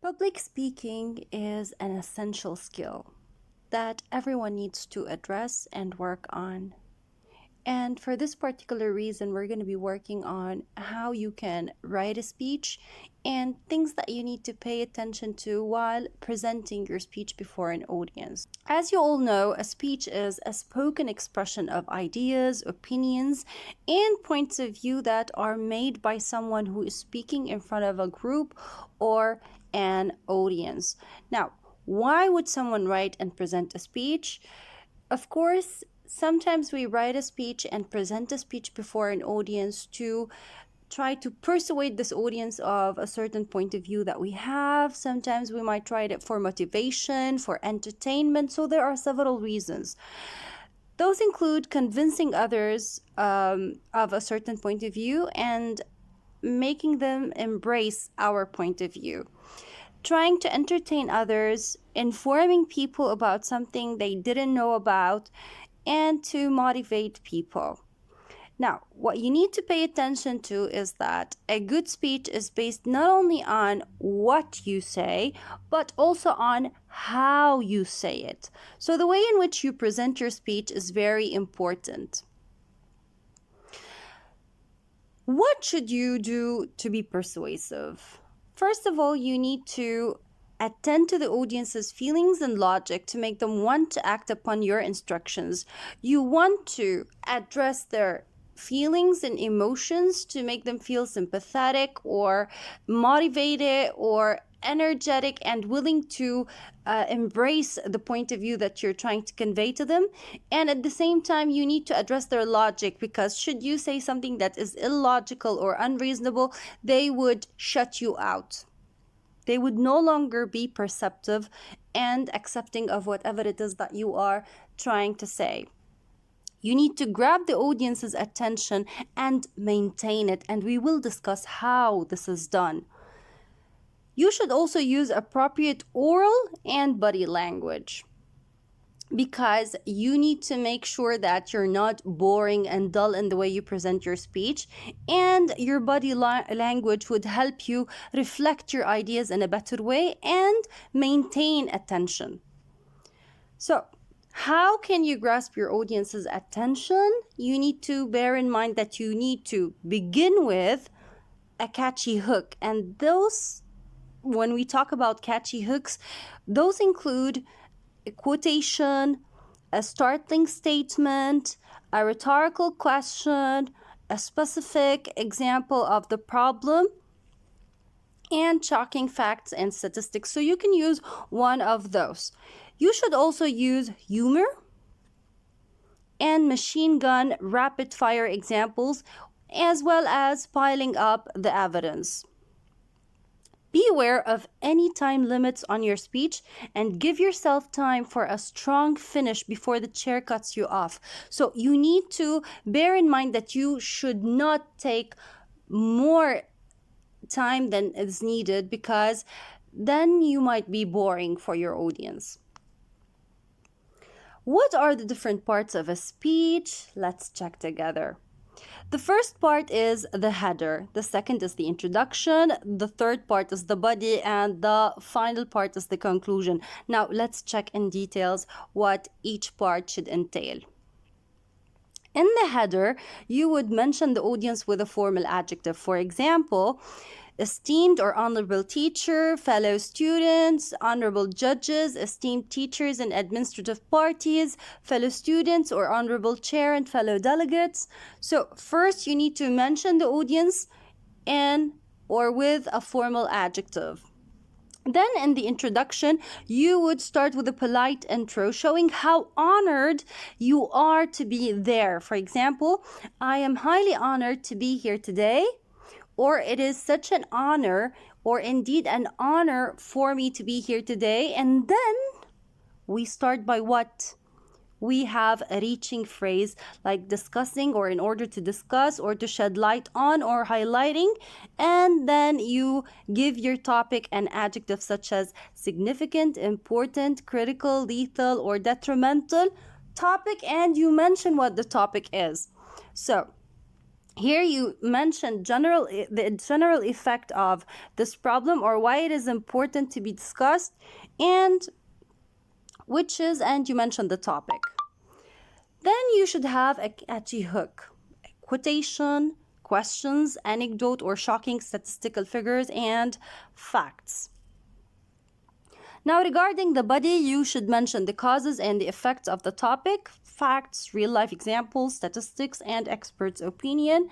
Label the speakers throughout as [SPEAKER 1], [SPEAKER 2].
[SPEAKER 1] Public speaking is an essential skill that everyone needs to address and work on. And for this particular reason, we're going to be working on how you can write a speech and things that you need to pay attention to while presenting your speech before an audience. As you all know, a speech is a spoken expression of ideas, opinions, and points of view that are made by someone who is speaking in front of a group or an audience. Now, why would someone write and present a speech? Of course, sometimes we write a speech and present a speech before an audience to try to persuade this audience of a certain point of view that we have. Sometimes we might try it for motivation, for entertainment. So there are several reasons. Those include convincing others of a certain point of view and making them embrace our point of view. Trying to entertain others, informing people about something they didn't know about, and to motivate people. Now, what you need to pay attention to is that a good speech is based not only on what you say, but also on how you say it. So the way in which you present your speech is very important. What should you do to be persuasive? First of all, you need to attend to the audience's feelings and logic to make them want to act upon your instructions. You want to address their feelings and emotions to make them feel sympathetic or motivated or energetic and willing to embrace the point of view that you're trying to convey to them. And at the same time, you need to address their logic, because should you say something that is illogical or unreasonable, they would shut you out. They would no longer be perceptive and accepting of whatever it is that you are trying to say. You need to grab the audience's attention and maintain it, and we will discuss how this is done. You should also use appropriate oral and body language, because you need to make sure that you're not boring and dull in the way you present your speech, and your body language would help you reflect your ideas in a better way and maintain attention. So, how can you grasp your audience's attention? You need to bear in mind that you need to begin with a catchy hook, and those, when we talk about catchy hooks, those include a quotation, a startling statement, a rhetorical question, a specific example of the problem, and shocking facts and statistics. So you can use one of those. You should also use humor and machine gun rapid fire examples, as well as piling up the evidence. Be aware of any time limits on your speech and give yourself time for a strong finish before the chair cuts you off. So you need to bear in mind that you should not take more time than is needed, because then you might be boring for your audience. What are the different parts of a speech? Let's check together. The first part is the header, the second is the introduction, the third part is the body, and the final part is the conclusion. Now let's check in details what each part should entail. In the header, you would mention the audience with a formal adjective. For example, esteemed or honorable teacher, fellow students, honorable judges, esteemed teachers and administrative parties, fellow students or honorable chair and fellow delegates. So first you need to mention the audience in or with a formal adjective. Then in the introduction, you would start with a polite intro showing how honored you are to be there. For example, I am highly honored to be here today, or it is such an honor, or indeed an honor for me to be here today. And then we start by what? We have a reaching phrase like discussing, or in order to discuss, or to shed light on, or highlighting. And then you give your topic an adjective such as significant, important, critical, lethal, or detrimental topic, and you mention what the topic is. So Here you mentioned the general effect of this problem, or why it is important to be discussed, and you mentioned the topic. Then you should have a catchy hook, a quotation, questions, anecdote, or shocking statistical figures and facts. Now, regarding the body, you should mention the causes and the effects of the topic, facts, real-life examples, statistics, and experts' opinion,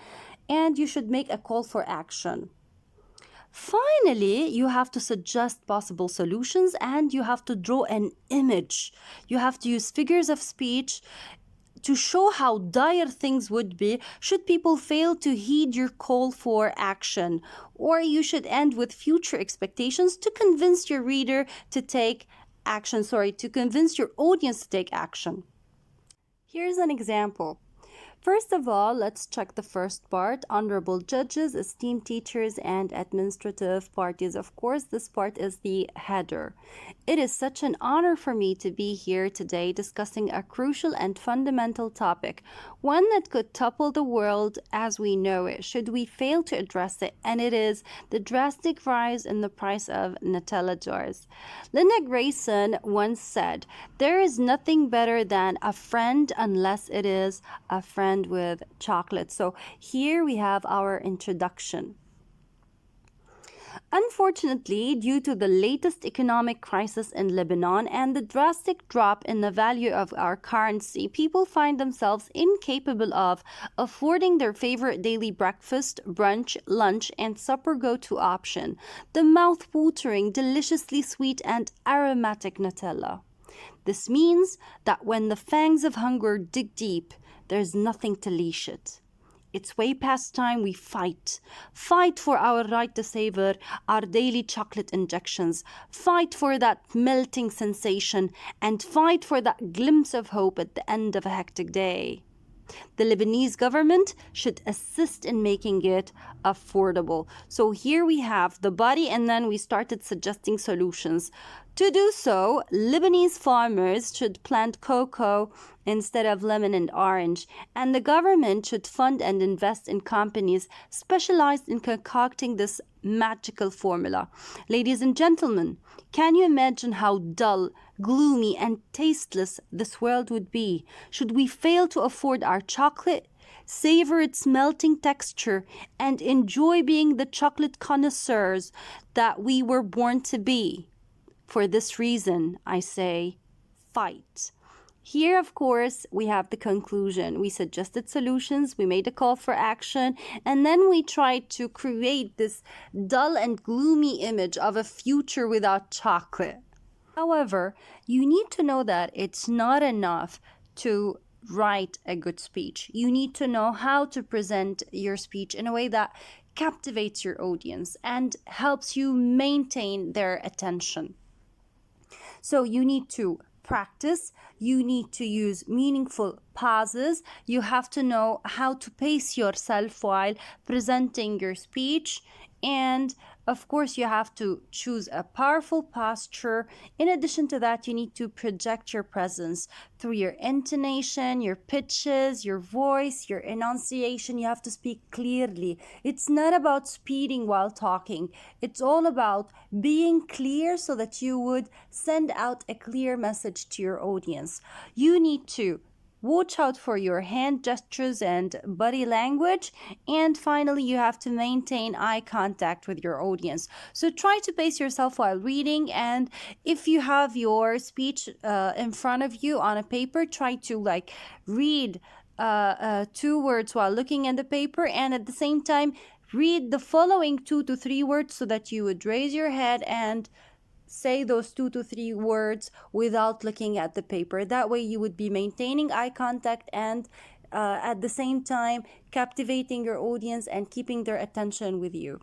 [SPEAKER 1] and you should make a call for action. Finally, you have to suggest possible solutions and you have to draw an image. You have to use figures of speech to show how dire things would be should people fail to heed your call for action. Or you should end with future expectations to convince your reader to take action, to convince your audience to take action. Here's an example. First of all, let's check the first part. Honorable judges, esteemed teachers, and administrative parties. Of course, this part is the header. It is such an honor for me to be here today discussing a crucial and fundamental topic, one that could topple the world as we know it should we fail to address it, and it is the drastic rise in the price of Nutella jars. Linda Grayson once said, "There is nothing better than a friend unless it is a friend with chocolate." So here we have our introduction. Unfortunately, due to the latest economic crisis in Lebanon and the drastic drop in the value of our currency, people find themselves incapable of affording their favorite daily breakfast, brunch, lunch, and supper go-to option, the mouth-watering, deliciously sweet and aromatic Nutella. This means that when the fangs of hunger dig deep, there's nothing to leash it. It's way past time we fight. Fight for our right to savor our daily chocolate injections. Fight for that melting sensation and fight for that glimpse of hope at the end of a hectic day. The Lebanese government should assist in making it affordable. So here we have the body, and then we started suggesting solutions. To do so, Lebanese farmers should plant cocoa instead of lemon and orange, and the government should fund and invest in companies specialized in concocting this magical formula. Ladies and gentlemen, can you imagine how dull, gloomy, and tasteless this world would be should we fail to afford our chocolate, savor its melting texture, and enjoy being the chocolate connoisseurs that we were born to be? For this reason, I say, fight. Here, of course, we have the conclusion. We suggested solutions, we made a call for action, and then we tried to create this dull and gloomy image of a future without chocolate. However, you need to know that it's not enough to write a good speech. You need to know how to present your speech in a way that captivates your audience and helps you maintain their attention. So you need to practice, you need to use meaningful pauses, you have to know how to pace yourself while presenting your speech, and of course you have to choose a powerful posture. In addition to that, you need to project your presence through your intonation, your pitches, your voice, your enunciation. You have to speak clearly. It's not about speeding while talking. It's all about being clear so that you would send out a clear message to your audience. You need to watch out for your hand gestures and body language. And finally, you have to maintain eye contact with your audience. So try to pace yourself while reading. And if you have your speech in front of you on a paper, try to read 2 words while looking at the paper. And at the same time, read the following 2 to 3 words so that you would raise your head and say those 2 to 3 words without looking at the paper. That way you would be maintaining eye contact and at the same time captivating your audience and keeping their attention with you.